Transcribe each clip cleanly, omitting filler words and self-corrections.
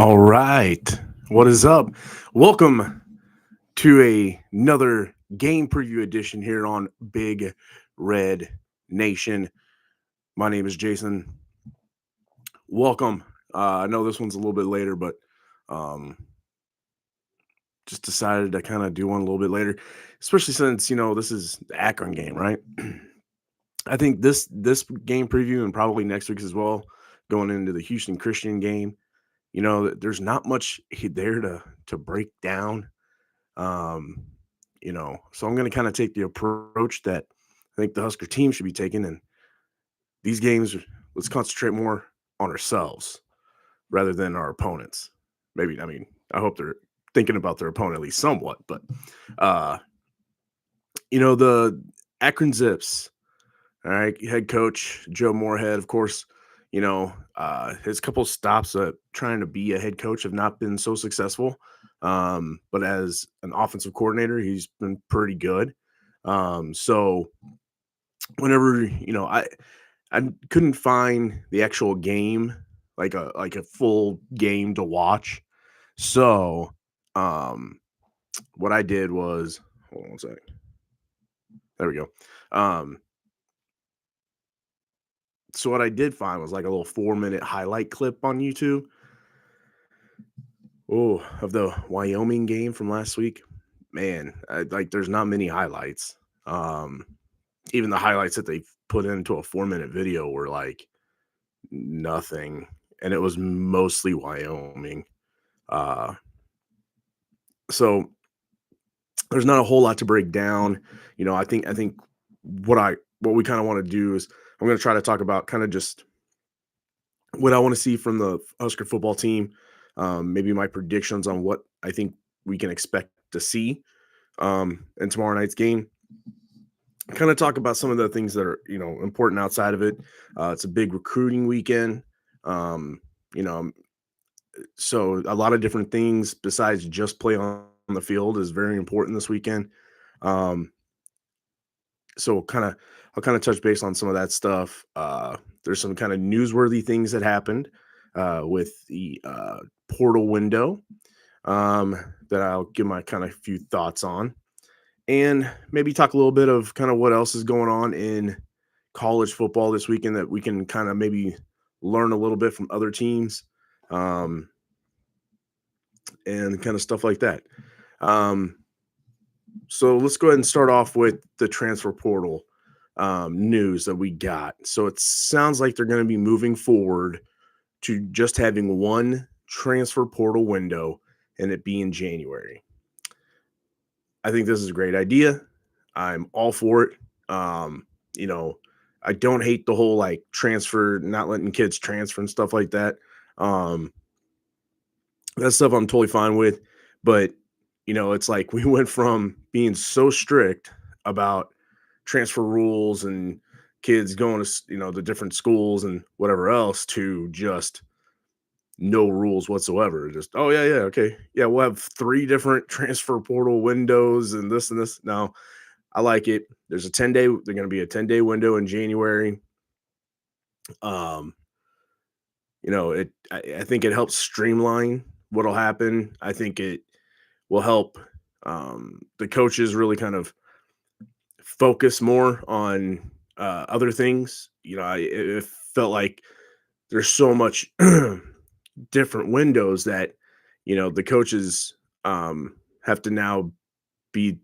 All right. What is up? Welcome to another game preview edition here on Big Red Nation. My name is Jason. Welcome. I know this one's a little bit later, but um, just decided to kind of do one a little bit later, especially since this is the Akron game, right? I think this game preview and probably next week's as well, going into the Houston Christian game. There's not much there to break down. Um, so I'm going to kind of take the approach that I think the Husker team should be taking. And these games, let's concentrate more on ourselves rather than our opponents. Maybe, I mean, I hope they're thinking about their opponent at least somewhat. But, uh, the Akron Zips, all right, head coach Joe Moorhead, of course, his couple stops at trying to be a head coach have not been so successful. But as an offensive coordinator, he's been pretty good. So whenever I couldn't find the actual game, like a full game to watch. So what I did was, hold on one second. There we go. Um, so what I did find was like a little 4-minute highlight clip on YouTube. Oh, of the Wyoming game from last week. Man, there's not many highlights. Um, Even the highlights that they put into a 4-minute video were like nothing, and it was mostly Wyoming. Uh, so there's not a whole lot to break down. I think what we kind of want to do is I'm going to try to talk about kind of just what I want to see from the Husker football team. Maybe my predictions on what I think we can expect to see in tomorrow night's game. Kind of talk about some of the things that are important outside of it. It's a big recruiting weekend. Um, you know, so a lot of different things besides just play on the field is very important this weekend. Um, so I'll kind of touch base on some of that stuff. There's some kind of newsworthy things that happened with the portal window that I'll give my kind of few thoughts on, and maybe talk a little bit of kind of what else is going on in college football this weekend that we can kind of maybe learn a little bit from other teams, um, and kind of stuff like that. Um, so let's go ahead and start off with the transfer portal news that we got. So it sounds like they're going to be moving forward to just having one transfer portal window and it be in January. I think this is a great idea. I'm all for it. You know, I don't hate the whole like transfer, not letting kids transfer and stuff like that. Um, that stuff I'm totally fine with. But, it's like we went from being so strict about transfer rules and kids going to, the different schools and whatever else to just no rules whatsoever. Just, oh, yeah, yeah, okay. Yeah, we'll have 3 different transfer portal windows and this and this. Now, I like it. There's a 10-day, they're going to be a 10-day window in January. Um, I think it helps streamline what'll happen. I think it will help the coaches really kind of focus more on other things. It felt like there's so much different windows that the coaches have to now be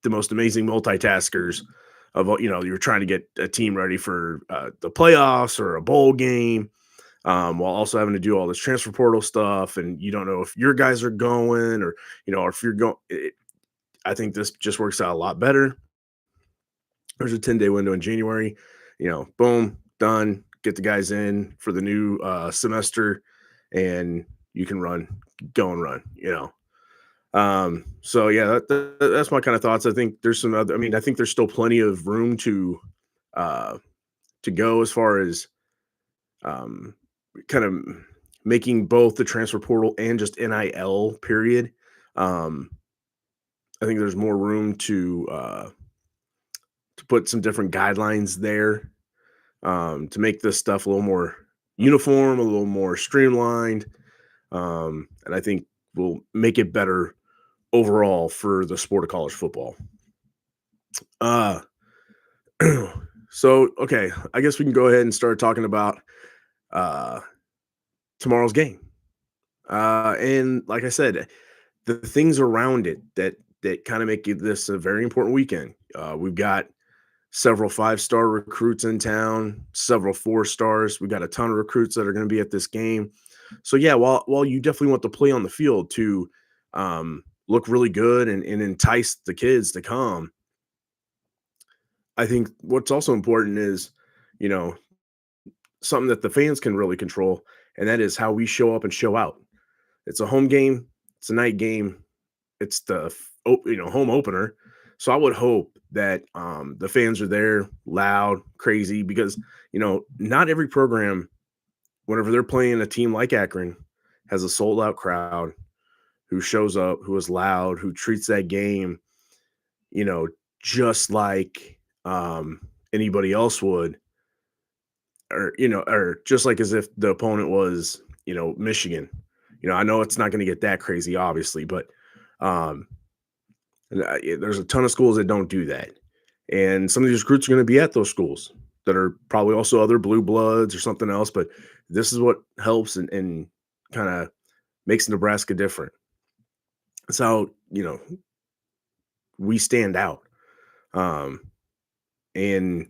the most amazing multitaskers of you're trying to get a team ready for the playoffs or a bowl game, while also having to do all this transfer portal stuff, and you don't know if your guys are going or if you're going. I think this just works out a lot better. There's a 10-day window in January. Boom, done. Get the guys in for the new semester, and you can go and run. So yeah, that's my kind of thoughts. I think there's some other. I mean, I think there's still plenty of room uh, to go as far as um, kind of making both the transfer portal and just NIL period. Um, I think there's more room to put some different guidelines there, to make this stuff a little more uniform, a little more streamlined. and I think will make it better overall for the sport of college football. Uh, so okay, I guess we can go ahead and start talking about uh, tomorrow's game. And like I said, the things around it that kind of make this a very important weekend. We've got several five-star recruits in town, several four stars. We got a ton of recruits that are going to be at this game. So yeah, while you definitely want the play on the field to look really good and entice the kids to come, I think what's also important is, you know, something that the fans can really control, and that is how we show up and show out. It's a home game, it's a night game, it's the home opener. So I would hope that the fans are there, loud, crazy, because not every program, whenever they're playing a team like Akron, has a sold out crowd who shows up, who is loud, who treats that game, you know, just like anybody else would, or just like as if the opponent was, Michigan. I know it's not going to get that crazy, obviously, but um, there's a ton of schools that don't do that. And some of these recruits are going to be at those schools that are probably also other blue bloods or something else. But this is what helps and kind of makes Nebraska different. It's how, we stand out. Um, and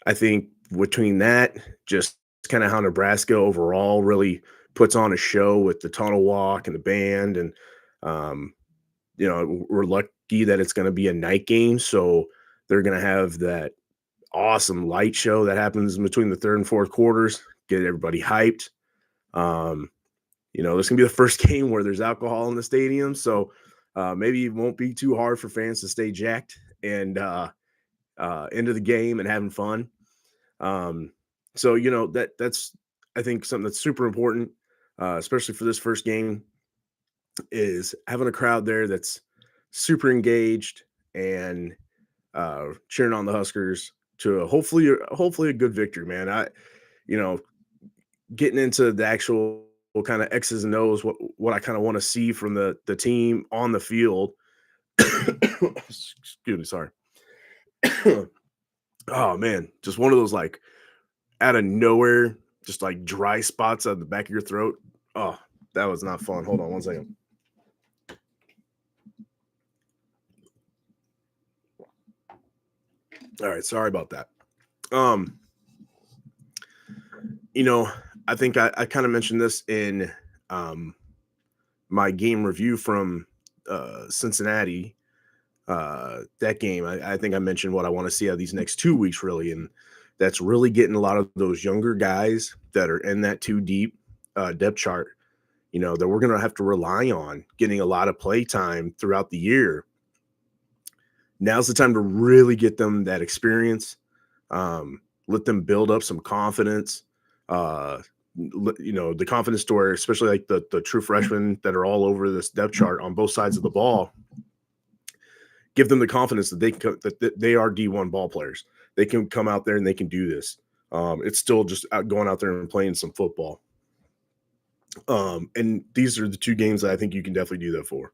I think between that, just kind of how Nebraska overall really puts on a show with the tunnel walk and the band. And, um, we're lucky that it's going to be a night game. So they're going to have that awesome light show that happens in between the third and fourth quarters, get everybody hyped. This can be the first game where there's alcohol in the stadium. So maybe it won't be too hard for fans to stay jacked and into the game and having fun. So that's I think something that's super important, especially for this first game, is having a crowd there that's super engaged and cheering on the Huskers to hopefully a good victory, man. You know, Getting into the actual kind of X's and O's, what I kind of want to see from the team on the field. Excuse me, sorry. Oh man, just one of those like out of nowhere, just like dry spots at the back of your throat. Oh, that was not fun. Hold on one second. All right, sorry about that. Um, I think I kind of mentioned this in um my game review from Cincinnati. That game, I think I mentioned what I want to see out of these next 2 weeks, really, and that's really getting a lot of those younger guys that are in that too deep depth chart. That we're going to have to rely on getting a lot of play time throughout the year. Now's the time to really get them that experience, let them build up some confidence. The confidence story, especially like the true freshmen that are all over this depth chart on both sides of the ball, give them the confidence that that they are D1 ball players. They can come out there and they can do this. It's still just going out there and playing some football. And these are the two games that I think you can definitely do that for.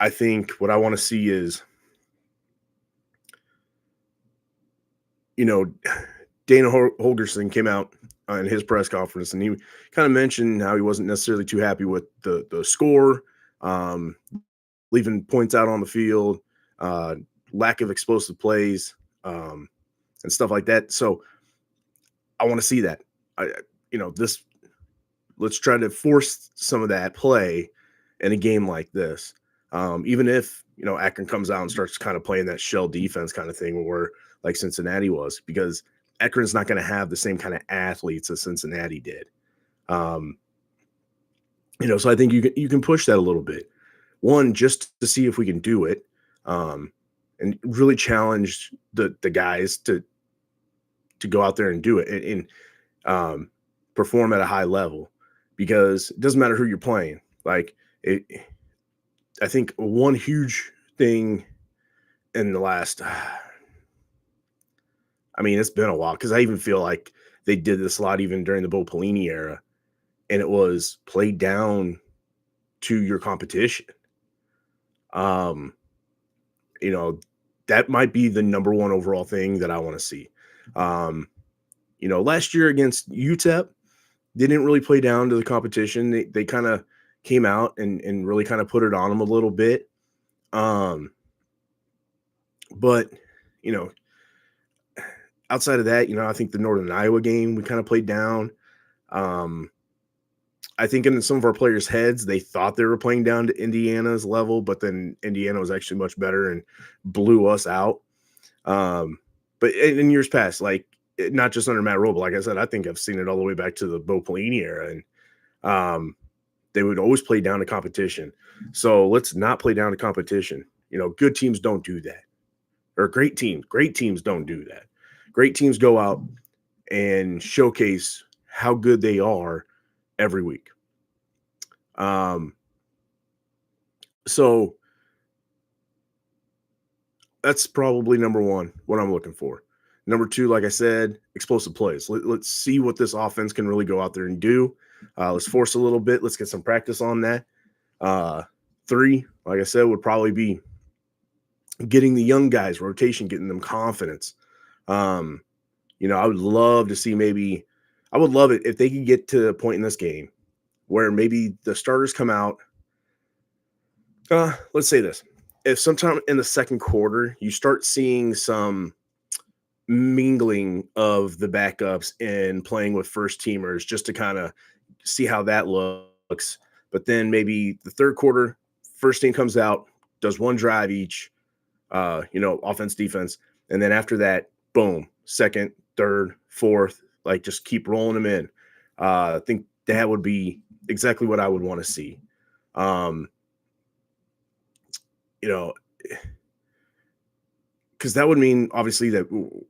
I think what I want to see is, Dana Holgerson came out in his press conference and he kind of mentioned how he wasn't necessarily too happy with the score, leaving points out on the field, lack of explosive plays, and stuff like that. So I want to see that. Let's try to force some of that play in a game like this. Even if, Akron comes out and starts kind of playing that shell defense kind of thing where like Cincinnati was, because Akron's not going to have the same kind of athletes as Cincinnati did. So I think you can push that a little bit. One, just to see if we can do it, and really challenge the guys to go out there and do it and perform at a high level, because it doesn't matter who you're playing. Like I think one huge thing in the last, it's been a while, because I even feel like they did this a lot even during the Bo Pelini era. and it was play down to your competition. Um, you know, that might be the number one overall thing that I want to see. Um, last year against UTEP, they didn't really play down to the competition. They kind of came out and really kind of put it on them a little bit. Um, but you know, outside of that, I think the Northern Iowa game we kind of played down. Um, I think in some of our players' heads, they thought they were playing down to Indiana's level, but then Indiana was actually much better and blew us out. But in years past, like not just under Matt Rule, but like I said, I think I've seen it all the way back to the Bo Pelini era, and they would always play down to competition. So let's not play down to competition. Good teams don't do that, or great teams don't do that. Great teams go out and showcase how good they are every week. So that's probably number one, what I'm looking for. Number two, like I said, explosive plays. Let's see what this offense can really go out there and do. Let's force a little bit. Let's get some practice on that. Three, like I said, would probably be getting the young guys rotation, getting them confidence. I would love to see I would love it if they could get to a point in this game where maybe the starters come out. Let's say this. If sometime in the second quarter you start seeing some mingling of the backups and playing with first teamers just to kind of see how that looks. But then maybe the third quarter, first team comes out, does one drive each, offense, defense. And then after that, boom, second, third, fourth, like just keep rolling them in. I think that would be exactly what I would want to see. Because that would mean obviously that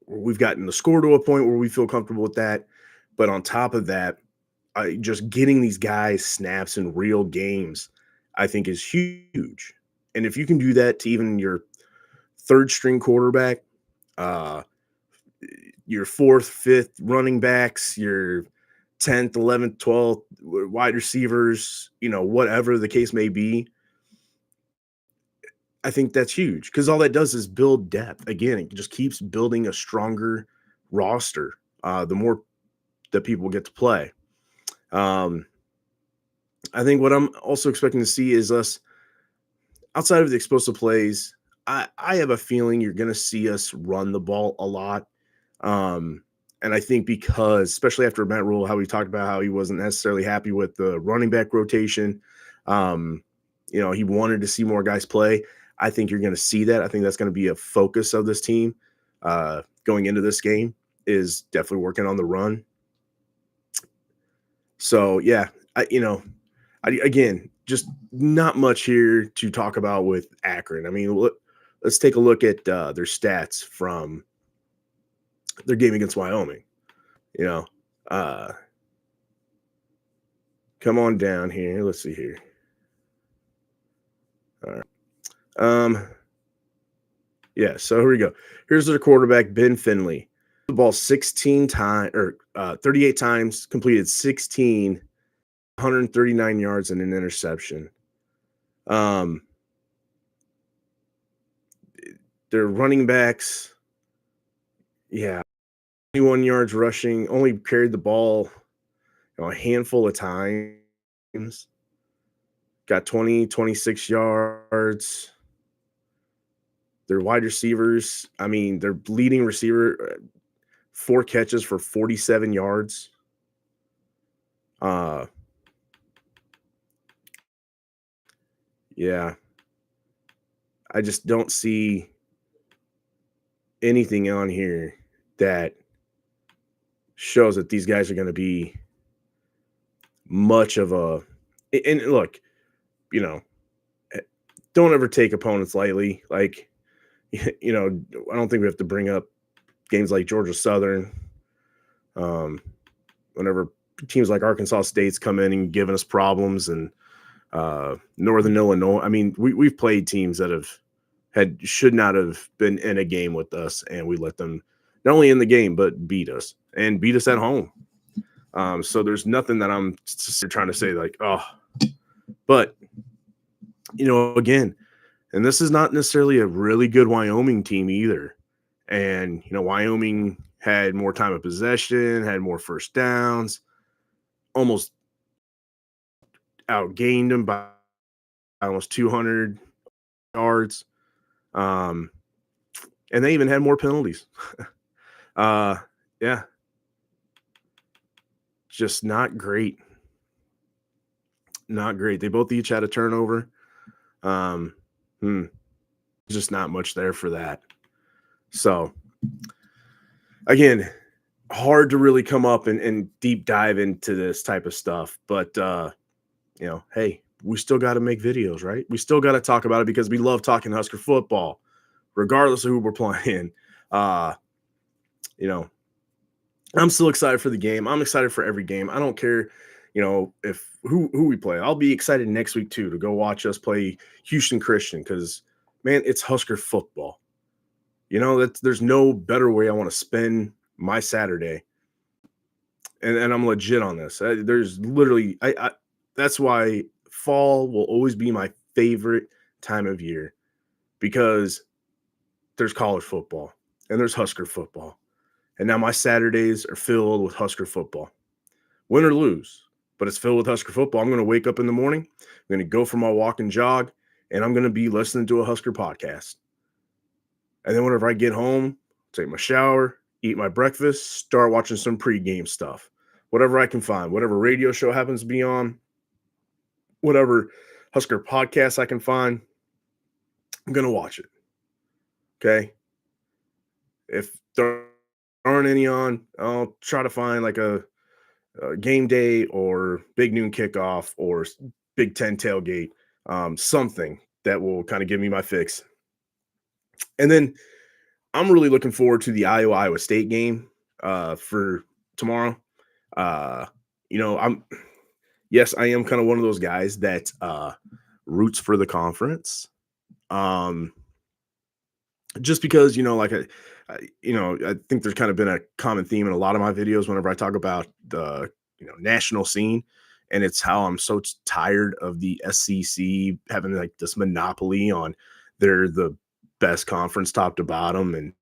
we've gotten the score to a point where we feel comfortable with that. But on top of that, just getting these guys snaps in real games, I think is huge. And if you can do that to even your third string quarterback, your fourth, fifth running backs, your 10th, 11th, 12th wide receivers, whatever the case may be, I think that's huge because all that does is build depth. Again, it just keeps building a stronger roster the more that people get to play. I think what I'm also expecting to see is us outside of the explosive plays. I have a feeling you're going to see us run the ball a lot. And I think because, especially after Matt Rule, how we talked about how he wasn't necessarily happy with the running back rotation, he wanted to see more guys play. I think you're going to see that. I think that's going to be a focus of this team going into this game is definitely working on the run. So, yeah, again, just not much here to talk about with Akron. I mean, let's take a look at their stats from their game against Wyoming. Come on down here. Let's see here. All right. Yeah, so here we go. Here's their quarterback, Ben Finley. The ball 16 times or 38 times, completed 16, 139 yards and an interception. Their running backs, 21 yards rushing, only carried the ball a handful of times. Got 26 yards. Their wide receivers, their leading receiver, 4 catches for 47 yards. Yeah. I just don't see anything on here that shows that these guys are going to be much of a – and look, don't ever take opponents lightly. Like, I don't think we have to bring up games like Georgia Southern. Whenever teams like Arkansas State's come in and giving us problems, and Northern Illinois. We've played teams that should not have been in a game with us, and we let them not only in the game but beat us at home. So there's nothing that I'm trying to say like, oh, but again, and this is not necessarily a really good Wyoming team either. And Wyoming had more time of possession, had more first downs, almost outgained them by almost 200 yards. Um, and they even had more penalties. uh, yeah, just not great. Not great. They both each had a turnover. Um, hmm, just not much there for that. So again, hard to really come up and deep dive into this type of stuff. But hey, we still got to make videos, right? We still got to talk about it because we love talking Husker football, regardless of who we're playing. Uh, you know, I'm still excited for the game. I'm excited for every game. I don't care, if who we play. I'll be excited next week too to go watch us play Houston Christian because man, it's Husker football. There's no better way I want to spend my Saturday. And I'm legit on this. There's literally that's why fall will always be my favorite time of year because there's college football and there's Husker football. And now my Saturdays are filled with Husker football. Win or lose, but it's filled with Husker football. I'm going to wake up in the morning, I'm going to go for my walk and jog, and I'm going to be listening to a Husker podcast. And then whenever I get home, take my shower, eat my breakfast, start watching some pregame stuff. Whatever I can find, whatever radio show happens to be on, whatever Husker podcast I can find, I'm going to watch it. Okay. If there aren't any on, I'll try to find like a game day or big noon kickoff or Big Ten tailgate, something that will kind of give me my fix. And then I'm really looking forward to the Iowa State game for tomorrow. Uh, I'm yes, I am kind of one of those guys that roots for the conference. Just because I think there's kind of been a common theme in a lot of my videos whenever I talk about the national scene, and it's how I'm so tired of the SEC having like this monopoly on they're the best conference top to bottom, and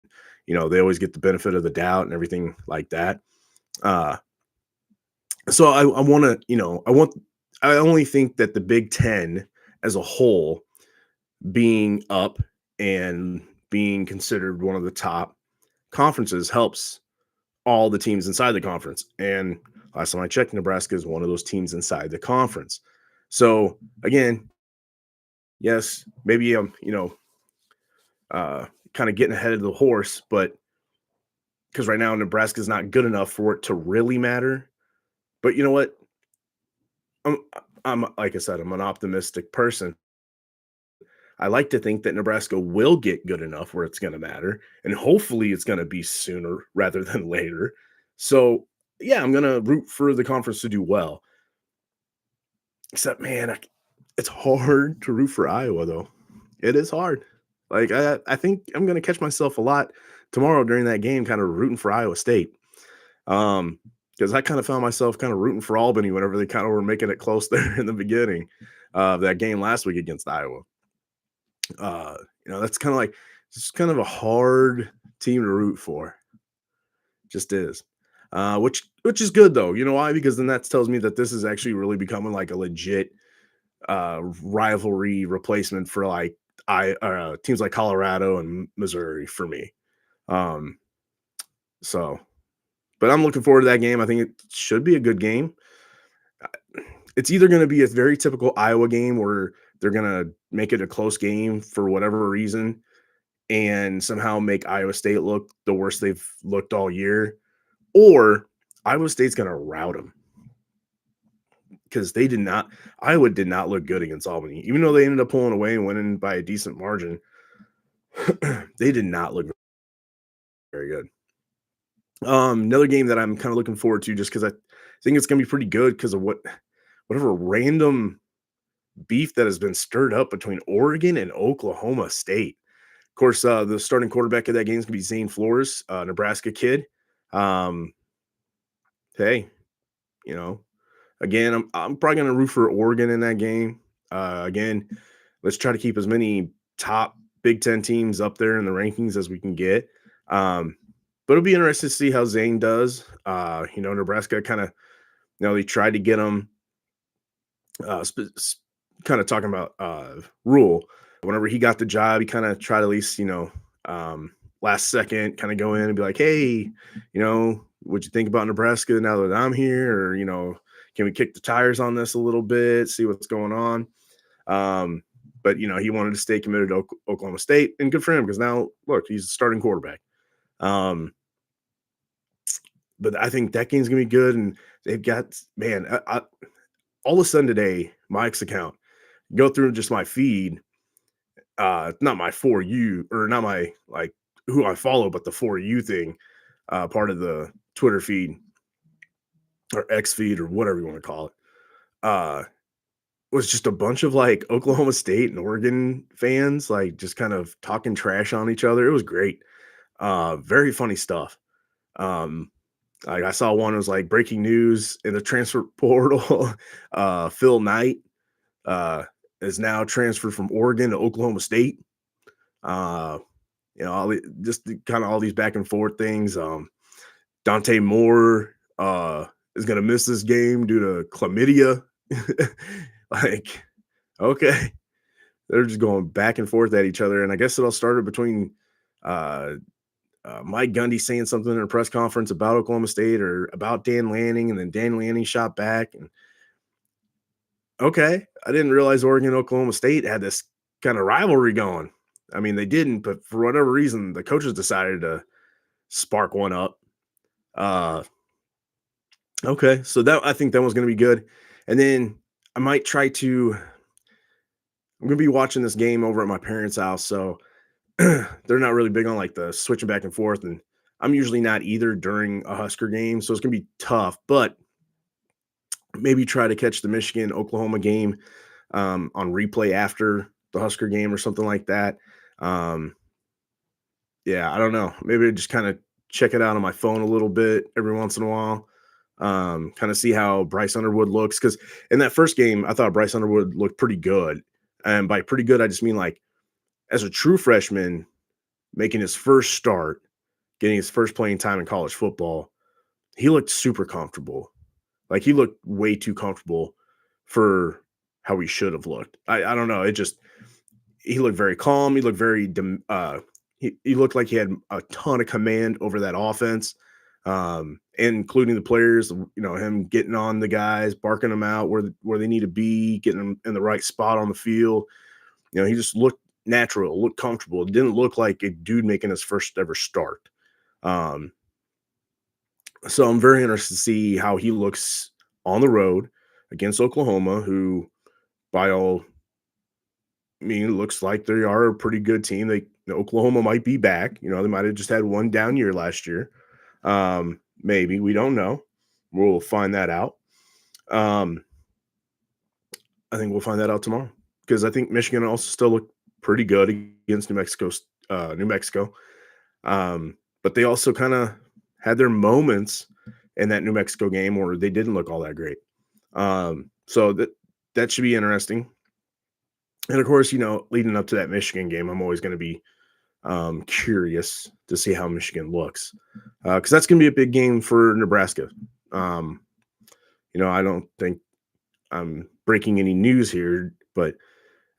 they always get the benefit of the doubt and everything like that. So I want to I only think that the Big Ten as a whole being up and being considered one of the top conferences helps all the teams inside the conference. And last time I checked, Nebraska is one of those teams inside the conference. So again, yes, maybe I'm, kind of getting ahead of the horse, but because right now Nebraska is not good enough for it to really matter. But you know what? I'm, I'm like I said, I'm an optimistic person. I like to think that Nebraska will get good enough where it's going to matter, and hopefully it's going to be sooner rather than later. So, yeah, I'm going to root for the conference to do well. Except, man, it's hard to root for Iowa, though. It is hard. Like, I think I'm going to catch myself a lot tomorrow during that game, kind of rooting for Iowa State. Because I kind of found myself kind of rooting for Albany whenever they kind of were making it close there in the beginning of that game last week against Iowa. That's kind of like just kind of a hard team to root for. Just is. Which is good though. You know why? Because then that tells me that this is actually really becoming like a legit rivalry replacement for like teams like Colorado and Missouri for me. So but I'm looking forward to that game. I think it should be a good game. It's either going to be a very typical Iowa game where they're going to make it a close game for whatever reason and somehow make Iowa State look the worst they've looked all year, or Iowa State's going to rout them because Iowa did not look good against Albany. Even though they ended up pulling away and winning by a decent margin, they did not look very good. Another game that I'm kind of looking forward to just because I think it's going to be pretty good because of whatever random beef that has been stirred up between Oregon and Oklahoma State. Of course, the starting quarterback of that game is going to be Zane Flores, Nebraska kid. Hey, You know, again, I'm probably going to root for Oregon in that game. Again, let's try to keep as many top Big Ten teams up there in the rankings as we can get. But it'll be interesting to see how Zane does. Nebraska kind of, they tried to get him kind of talking about Rule. Whenever he got the job, he kind of tried at least, last second kind of go in and be like, hey, what'd you think about Nebraska now that I'm here? Or, can we kick the tires on this a little bit, see what's going on? But, he wanted to stay committed to Oklahoma State, and good for him because now, look, he's a starting quarterback. But I think that game's going to be good. And they've got, man, all of a sudden today, Mike's account, go through just my feed, not my For You, or not my, like, who I follow, but the For You thing, part of the Twitter feed or X feed or whatever you want to call it, was just a bunch of like Oklahoma State and Oregon fans, like just kind of talking trash on each other. It was great. Very funny stuff. Like I saw one, it was like breaking news in the transfer portal. Phil Knight is now transferred from Oregon to Oklahoma State. Just kind of all these back and forth things. Dante Moore is going to miss this game due to chlamydia. Like, okay, they're just going back and forth at each other. And I guess it all started between Mike Gundy saying something in a press conference about Oklahoma State or about Dan Lanning, and then Dan Lanning shot back. And okay, I didn't realize Oregon and Oklahoma State had this kind of rivalry going. I mean, they didn't, but for whatever reason, the coaches decided to spark one up. Okay, so that I think that was going to be good. And then I might try to. I'm going to be watching this game over at my parents' house, so they're not really big on like the switching back and forth, and I'm usually not either during a Husker game, so it's going to be tough. But maybe try to catch the Michigan Oklahoma game on replay after the Husker game or something like that. Yeah, I don't know. Maybe just kind of check it out on my phone a little bit every once in a while. Kind of see how Bryce Underwood looks, because in that first game, I thought Bryce Underwood looked pretty good. And by pretty good, I just mean like as a true freshman making his first start, getting his first playing time in college football, he looked super comfortable. Like he looked way too comfortable for how he should have looked. I don't know. He looked very calm. He looked very he looked like he had a ton of command over that offense, including the players. Him getting on the guys, barking them out where they need to be, getting them in the right spot on the field. He just looked natural, looked comfortable. It didn't look like a dude making his first ever start. So I'm very interested to see how he looks on the road against Oklahoma, who by all means looks like they are a pretty good team. Oklahoma might be back. They might have just had one down year last year. Maybe, we don't know. We'll find that out. I think we'll find that out tomorrow, because I think Michigan also still look pretty good against New Mexico. But they also kind of had their moments in that New Mexico game where they didn't look all that great. So that should be interesting. And of course, leading up to that Michigan game, I'm always going to be curious to see how Michigan looks, because that's going to be a big game for Nebraska. I don't think I'm breaking any news here, but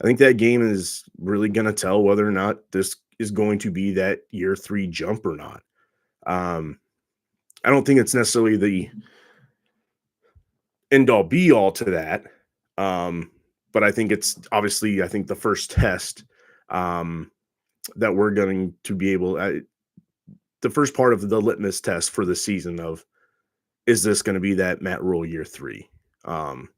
I think that game is really going to tell whether or not this is going to be that year 3 jump or not. I don't think it's necessarily the end all be all to that. But I think it's obviously, the first test that we're going to be able, the first part of the litmus test for the season of, is this going to be that Matt Rule year 3? And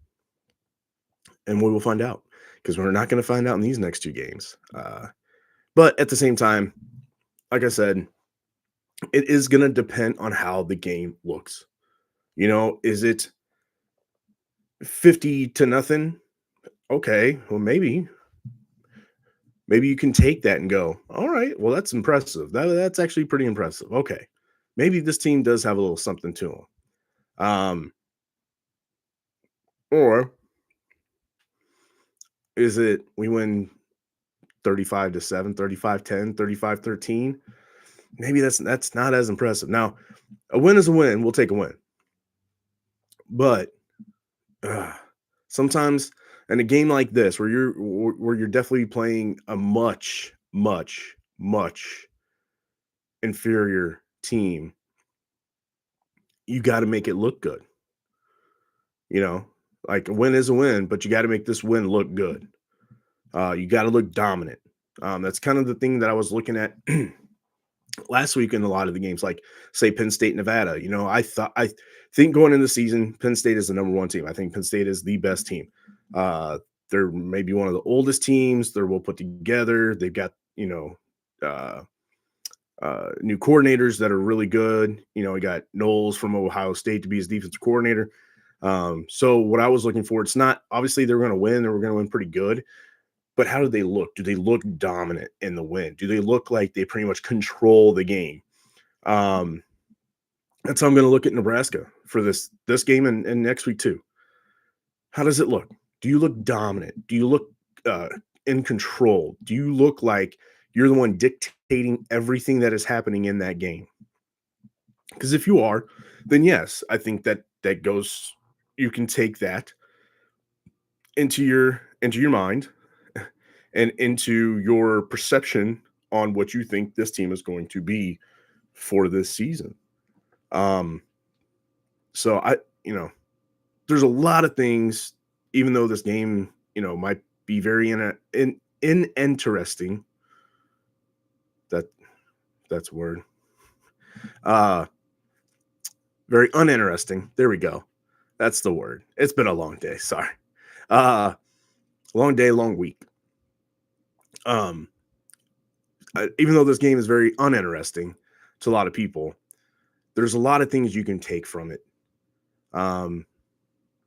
we will find out, because we're not going to find out in these next 2 games. But at the same time, like I said, it is going to depend on how the game looks. Is it 50-0? Okay, well, maybe you can take that and go, all right, well, that's impressive. That's actually pretty impressive. Okay, maybe this team does have a little something to them. Or is it we win 35-7, 35-10, 35-13? Maybe that's not as impressive. Now, a win is a win. We'll take a win. But uh, sometimes in a game like this where you're definitely playing a much, much, much inferior team, you got to make it look good. You know, like a win is a win, but you got to make this win look good. You got to look dominant. That's kind of the thing that I was looking at last week in a lot of the games, like say Penn State, Nevada. I think going into the season, Penn State is the number one team. I think Penn State is the best team. Uh, they're maybe one of the oldest teams. They're well put together. They've got uh, new coordinators that are really good. We got Knowles from Ohio State to be his defensive coordinator. So what I was looking for, it's not obviously they're going to win. They're going to win pretty good. But how do they look? Do they look dominant in the win? Do they look like they pretty much control the game? Um, that's how I'm going to look at Nebraska for this game and next week too. How does it look? Do you look dominant? Do you look in control? Do you look like you're the one dictating everything that is happening in that game? Because if you are, then yes, I think that goes. You can take that into your mind and into your perception on what you think this team is going to be for this season. Um, so there's a lot of things, even though this game, might be very interesting. That's a word. Very uninteresting. There we go. That's the word. It's been a long day. Sorry. Long day, long week. Even though this game is very uninteresting to a lot of people, there's a lot of things you can take from it.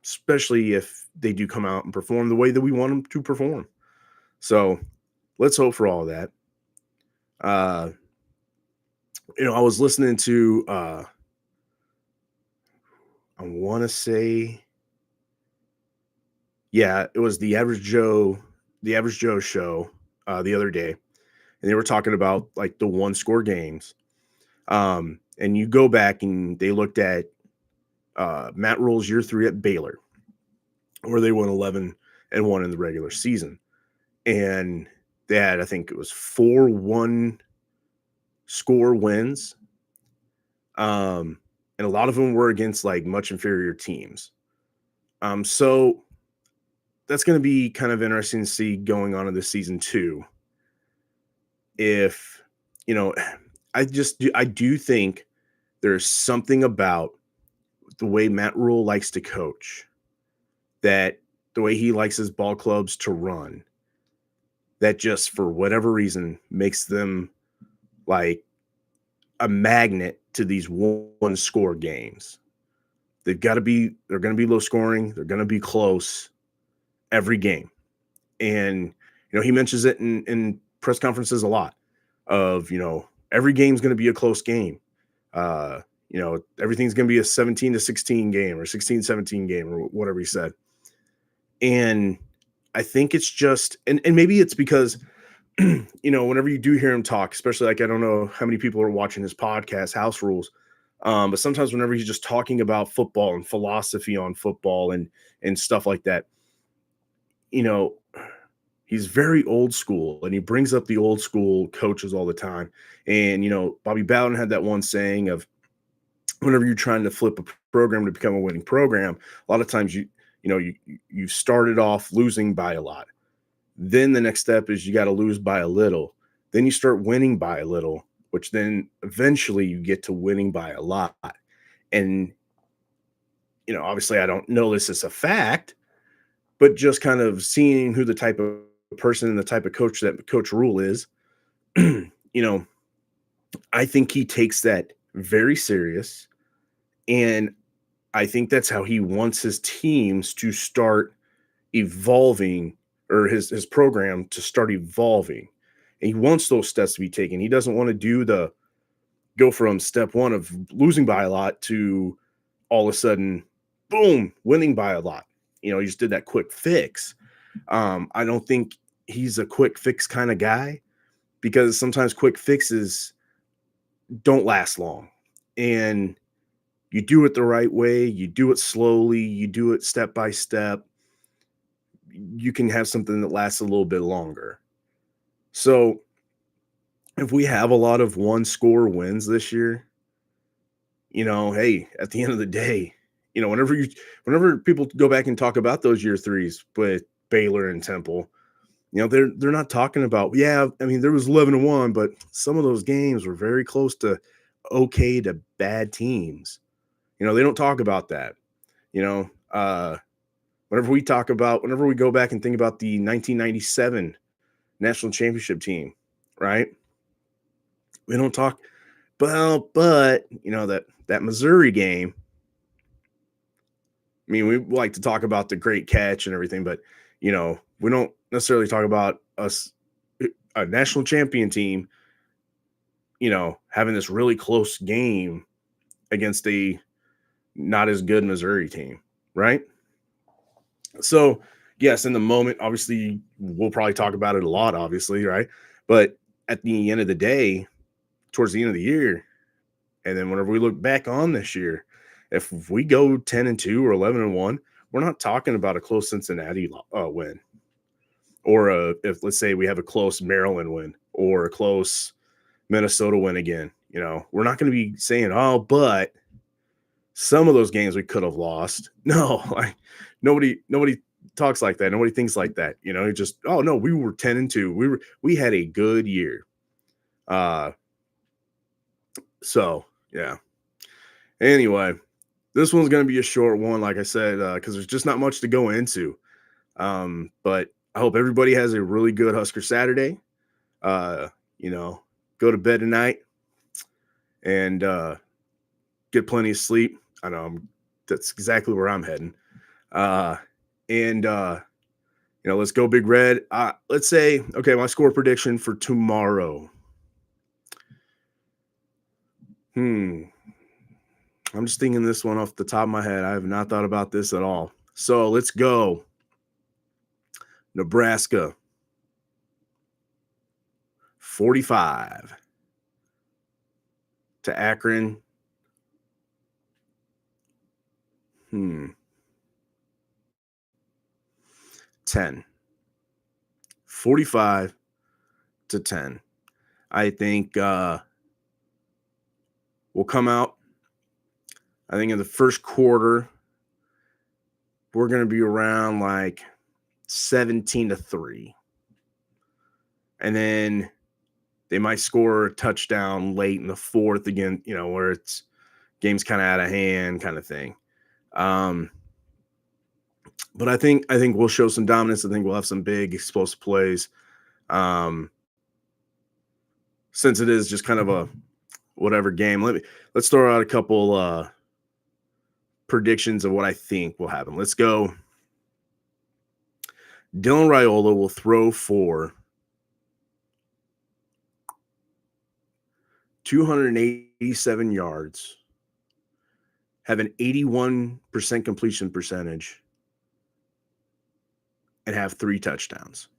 Especially if they do come out and perform the way that we want them to perform. So let's hope for all that. I was listening to, I want to say, yeah, it was the Average Joe show the other day, and they were talking about like the one score games. And you go back and they looked at Matt Rule's year 3 at Baylor, where they won 11-1 in the regular season. And they had, I think it was 4 1 score wins. And a lot of them were against like much inferior teams. So that's going to be kind of interesting to see going on in this season too. If, I do think there's something about the way Matt Rule likes to coach, that the way he likes his ball clubs to run, that just for whatever reason makes them like a magnet to these one score games. They're going to be low scoring. They're going to be close every game. And, he mentions it in press conferences a lot of, every game's going to be a close game. Everything's going to be a 17-16 game or 16-17 game or whatever he said. And I think it's just, and maybe it's because, whenever you do hear him talk, especially like, I don't know how many people are watching his podcast, House Rules. But sometimes whenever he's just talking about football and philosophy on football and stuff like that, he's very old school and he brings up the old school coaches all the time. And, Bobby Bowden had that one saying of, whenever you're trying to flip a program to become a winning program, a lot of times you started off losing by a lot. Then the next step is you got to lose by a little. Then you start winning by a little, which then eventually you get to winning by a lot. And, obviously I don't know this as a fact, but just kind of seeing who the type of person and the type of coach that Coach Rule is, I think he takes that very serious. And I think that's how he wants his teams to start evolving, or his program to start evolving. And he wants those steps to be taken. He doesn't want to go from step 1 of losing by a lot to all of a sudden, boom, winning by a lot. he just did that quick fix. I don't think he's a quick fix kind of guy because sometimes quick fixes don't last long. And you do it the right way, you do it slowly, you do it step by step, you can have something that lasts a little bit longer. So if we have a lot of one score wins this year, hey, at the end of the day, whenever people go back and talk about those year threes with Baylor and Temple, they're not talking about, yeah, I mean, there was 11-1, but some of those games were very close to okay to bad teams. They don't talk about that. You know, whenever we go back and think about the 1997 national championship team, right? We don't talk, but that Missouri game. I mean, we like to talk about the great catch and everything, but we don't necessarily talk about a national champion team, having this really close game against a not as good Missouri team, right? So, yes, in the moment, obviously, we'll probably talk about it a lot, obviously, right? But at the end of the day, towards the end of the year, and then whenever we look back on this year, if we go 10-2 or 11-1, we're not talking about a close Cincinnati win, or if let's say we have a close Maryland win or a close Minnesota win again. We're not going to be saying, oh, but some of those games we could have lost. No, like nobody talks like that. Nobody thinks like that. Just, oh no, we were 10-2. We had a good year. So yeah. Anyway, this one's going to be a short one, like I said, because there's just not much to go into. But I hope everybody has a really good Husker Saturday. Go to bed tonight and get plenty of sleep. I know that's exactly where I'm heading. Let's go Big Red. Let's say, okay, my score prediction for tomorrow. I'm just thinking this one off the top of my head. I have not thought about this at all. So let's go. Nebraska 45 to Akron. 10. 45 to 10. I think we'll come out. I think in the first quarter, we're going to be around like 17-3. And then they might score a touchdown late in the fourth again, where it's game's kind of out of hand kind of thing. But I think we'll show some dominance. I think we'll have some big explosive plays. Since it is just kind of a whatever game, let's throw out a couple predictions of what I think will happen. Let's go. Dylan Raiola will throw for 287 yards, have an 81% completion percentage, and have 3 touchdowns.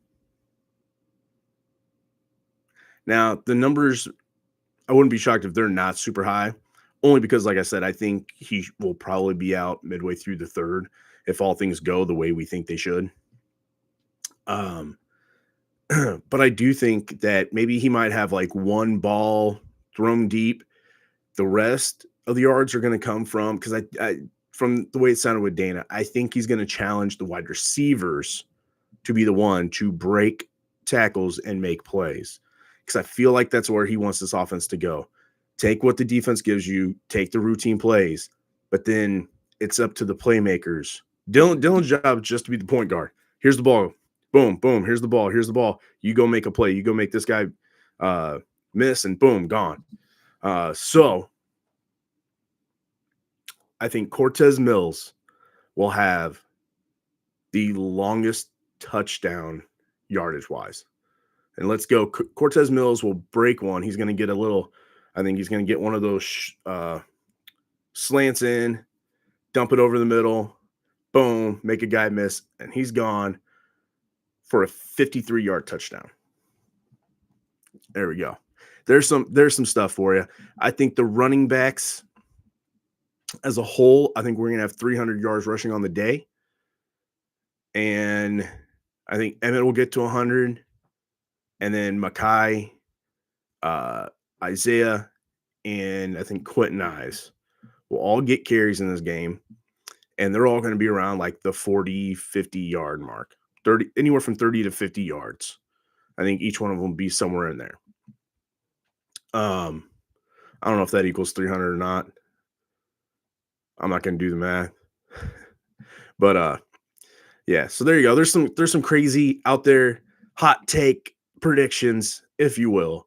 Now, the numbers, I wouldn't be shocked if they're not super high, only because, like I said, I think he will probably be out midway through the third if all things go the way we think they should. But I do think that maybe he might have like one ball thrown deep. The rest of the yards are going to come from, because I from the way it sounded with Dana, I think he's going to challenge the wide receivers to be the one to break tackles and make plays, because I feel like that's where he wants this offense to go. Take what the defense gives you, take the routine plays, but then it's up to the playmakers. Dylan's job is just to be the point guard. Here's the ball. Boom, boom. Here's the ball. Here's the ball. You go make a play. You go make this guy miss, and boom, gone. So I think Cortez Mills will have the longest touchdown yardage-wise. And let's go. Cortez Mills will break one. He's going to get I think he's going to get one of those slants in, dump it over the middle, boom, make a guy miss, and he's gone for a 53-yard touchdown. There we go. There's some stuff for you. I think the running backs as a whole, I think we're gonna have 300 yards rushing on the day, and I think Emmett will get to 100, and then Makai, Isaiah, and I think Quentin Eyes will all get carries in this game, and they're all going to be around like the 40, 50-yard mark, 30, anywhere from 30 to 50 yards. I think each one of them will be somewhere in there. I don't know if that equals 300 or not. I'm not going to do the math. But yeah, so there you go. There's some crazy out there hot take predictions, if you will,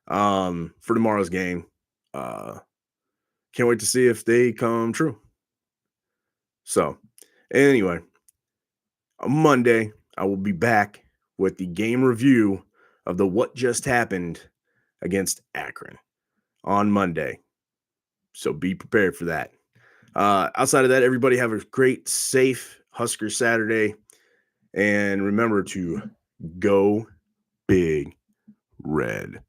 for tomorrow's game. Can't wait to see if they come true. So, anyway, on Monday, I will be back with the game review of the what just happened against Akron on Monday. So be prepared for that. Outside of that, everybody have a great, safe Husker Saturday. And remember to go big red.